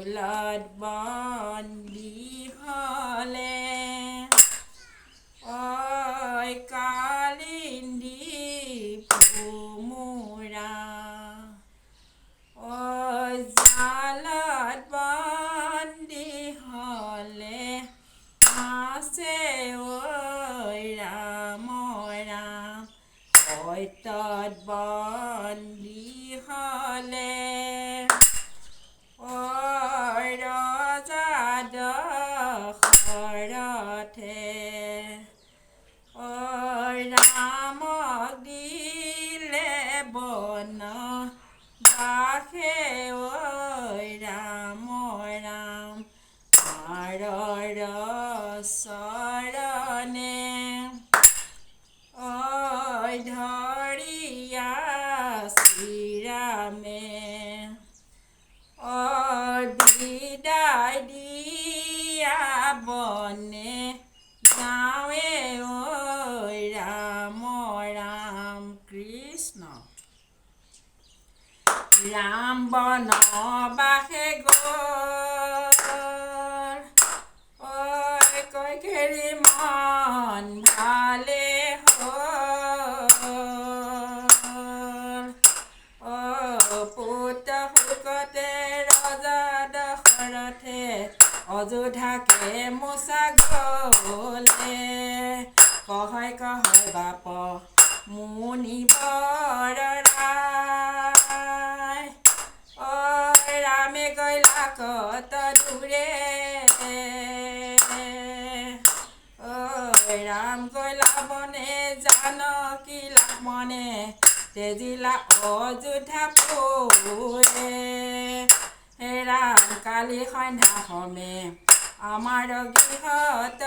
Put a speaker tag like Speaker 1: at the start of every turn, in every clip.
Speaker 1: ফুলত বন্দী হলে ঐ কালিন্দী ভোমোৰা জালত বন্দী হলে আছে ৰাম ৰাম সত্যত বন্দী হলে ৰজা দশৰথে ৰামক দিলে বনবাসে ৰাম ৰাম মাৰৰ চৰণে ধৰিয়া শ্ৰীৰামে বিদায় দিয়া বনে যাৱে ৰাম ৰাম কৃষ্ণ ৰাম বনবাসে গ'ল কৈকেয়ীৰ মন ভালে পুত্ৰ শুকতে ৰজা দশৰথে অযোধ্যাকে মোচা গলে কহয় কহয় বাপ মুনিবৰ ৰায় ৰামে গৈলা কত দূৰে ৰাম গৈলা বনে জানকী লক্ষ্মণে তেজিলা অযোধ্যা পুৰে ৰাম কালি সন্ধ্যা সমে আমাৰ গৃহত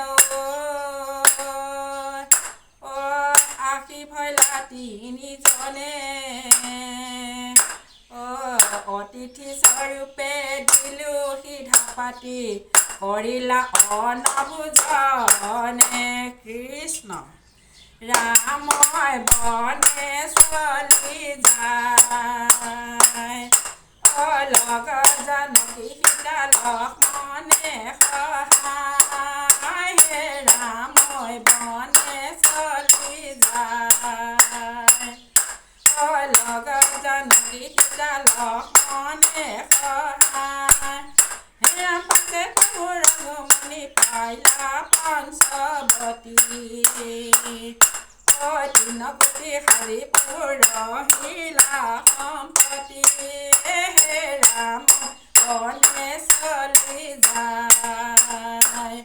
Speaker 1: আশী ভৈলা তিনিজনে অতিথি স্বৰূপে দিলো সিধা পাতি কৰিলা অনভোজনে কৃষ্ণ ৰামই বনে চলি যায় লগত জানকী সীতা লক্ষ্মণে সহায় ৰামই বনে চলি যায় লগত জানকী সীতা লক্ষ্মণে সহায় ৰাম পাছে ৰঘুমণি পাইলা পঞ্চৱতী তিনকোটি শাৰী পুৰহিলা সম্পত্তি ৰাম বনে চলি যায়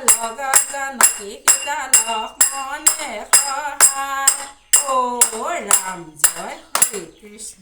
Speaker 1: লগত জানকী সীতা লক্ষ্মণে সহায় ৰাম জয় হৰে কৃষ্ণ।